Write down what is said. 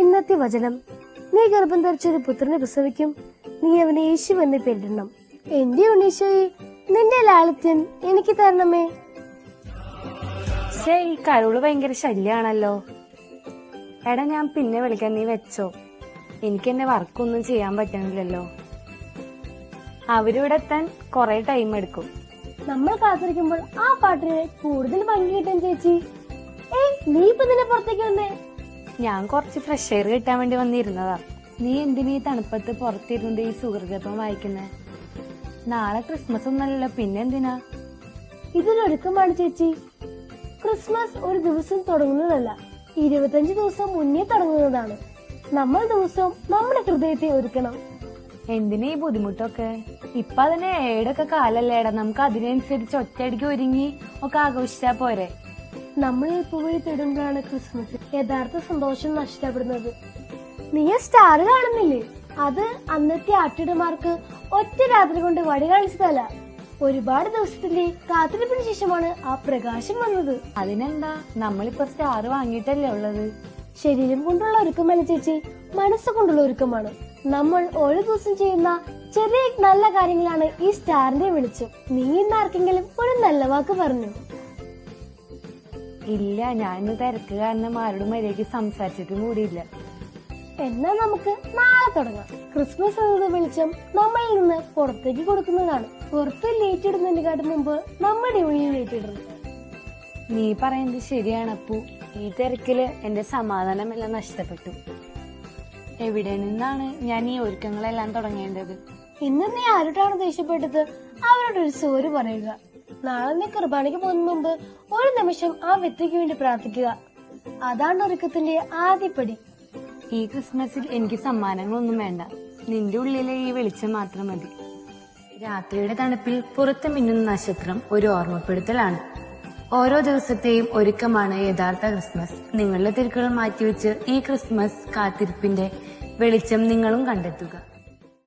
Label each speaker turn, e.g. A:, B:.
A: ഇന്നത്തെ വചനം: നീ ഗർഭം ധരിച്ചൊരു പുത്രനെ പ്രസവിക്കും, നീ അവനെ യേശു എന്ന് പേരിടണം. എന്റെ ഉണ്ണീശോയെ, നിന്റെ ലാളിത്യം എനിക്ക് തരണമേ.
B: ഈ കരോള് ഭയങ്കര ശല്യാണല്ലോ. എടാ, ഞാൻ പിന്നെ വിളിക്കാൻ, നീ വെച്ചോ. എനിക്ക് എന്റെ വർക്കൊന്നും ചെയ്യാൻ പറ്റണില്ലല്ലോ. അവരിവിടെ എത്താൻ കൊറേ ടൈം എടുക്കും.
A: നമ്മൾ കാത്തിരിക്കുമ്പോൾ ആ പാട്ടിന് കൂടുതൽ ഭംഗി കിട്ടാൻ ചേച്ചി. നീ ഇപ്പൊ നിന്നെ പുറത്തേക്ക് വന്നേ?
B: ഞാൻ കുറച്ച് ഫ്രഷ് എയർ കിട്ടാൻ വേണ്ടി വന്നിരുന്നതാ. നീ എന്തിനീ തണുപ്പത്ത് പുറത്തിരുന്നത് ഈ സുഹൃതപ്പം വായിക്കുന്നേ? നാളെ ക്രിസ്മസ് ഒന്നല്ലല്ലോ, പിന്നെന്തിനാ?
A: ഇതൊരൊരുക്കമാണ് ചേച്ചി. ക്രിസ്മസ് ഒരു ദിവസം തുടങ്ങുന്നതല്ല, 25 ദിവസം മുന്നേ തുടങ്ങുന്നതാണ്. നമ്മൾ ദിവസവും നമ്മുടെ ഹൃദയത്തെ ഒരുക്കണം.
B: എന്തിനാ ഈ ബുദ്ധിമുട്ടൊക്കെ? ഇപ്പൊ അതിന് ഏടൊക്കെ കാലല്ലേടാ, നമുക്ക് അതിനനുസരിച്ച് ഒറ്റയടിക്ക് ഒരുങ്ങി ഒക്കെ ആഘോഷിച്ചാ പോരെ.
A: നമ്മൾ പൂവഴി തേടുമ്പോഴാണ് ക്രിസ്മസ് യഥാർത്ഥ സന്തോഷം നഷ്ടപ്പെടുന്നത്. നീ സ്റ്റാർ കാണുന്നില്ലേ? അത് അന്നത്തെ ആട്ടിടമാർക്ക് ഒറ്റ രാത്രി കൊണ്ട് വഴി കാണിച്ചതല്ല, ഒരുപാട് ദിവസത്തിന്റെ കാത്തിരിപ്പിന് ശേഷമാണ് ആ പ്രകാശം വന്നത്.
B: അതിനെന്താ, നമ്മളിപ്പോ സ്റ്റാർ വാങ്ങിയിട്ടല്ലേ ഉള്ളത്.
A: ശരീരം കൊണ്ടുള്ള ഒരുക്കമല്ല ചേച്ചി, മനസ്സുകൊണ്ടുള്ള ഒരുക്കമാണ്. നമ്മൾ ഓരോ ദിവസം ചെയ്യുന്ന ചെറിയ നല്ല കാര്യങ്ങളാണ് ഈ സ്റ്റാറിന്റെ വെളിച്ചം. നീ ഇന്ന് ആർക്കെങ്കിലും ഒരു നല്ല വാക്ക് പറഞ്ഞു?
B: ഇല്ല, ഞാൻ ഇന്ന് തിരക്ക് കാരണം ആരോടും മര്യാദയ്ക്ക് സംസാരിച്ചിട്ടും കൂടിയില്ല.
A: എന്നാ നമുക്ക് നാളെ തുടങ്ങാം. ക്രിസ്മസ് എന്നത് വെളിച്ചം നമ്മളിൽ നിന്ന് പുറത്തേക്ക് കൊടുക്കുന്നതാണ്. പുറത്ത് ലേറ്റ് ഇടുന്നതിനെക്കാട്ടും മുമ്പ് നമ്മുടെ ഉള്ളിൽ ലേറ്റ് ഇടണം.
B: നീ പറയുന്നത് ശരിയാണ് അപ്പു. ഈ തിരക്കില് എന്റെ സമാധാനമെല്ലാം നഷ്ടപ്പെട്ടു. എവിടെ നിന്നാണ് ഞാൻ ഈ ഒരുക്കങ്ങളെല്ലാം തുടങ്ങേണ്ടത്?
A: ഇന്ന് നീ ആരോടാണ് ദേഷ്യപ്പെട്ടത്? അവരോടൊരു സോറി പറയുക. നാളെ നീ കുർബാനയ്ക്ക് പോകുന്ന മുമ്പ് ഒരു നിമിഷം ആ വ്യക്തിക്ക് വേണ്ടി പ്രാർത്ഥിക്കുക. അതാണ് ഒരുക്കത്തിന്റെ ആദ്യപടി.
B: ഈ ക്രിസ്മസിൽ എനിക്ക് സമ്മാനങ്ങളൊന്നും വേണ്ട, നിന്റെ ഉള്ളിലെ ഈ വെളിച്ചം മാത്രം മതി. രാത്രിയുടെ തണുപ്പിൽ പുറത്ത് മിന്നുന്ന നക്ഷത്രം ഒരു ഓർമ്മപ്പെടുത്തലാണ്. ഓരോ ദിവസത്തെയും ഒരുക്കമാണ് യഥാർത്ഥ ക്രിസ്മസ്. നിങ്ങളുടെ തിരക്കുകൾ മാറ്റിവെച്ച് ഈ ക്രിസ്മസ് കാത്തിരിപ്പിന്റെ വെളിച്ചം നിങ്ങളും കണ്ടെത്തുക.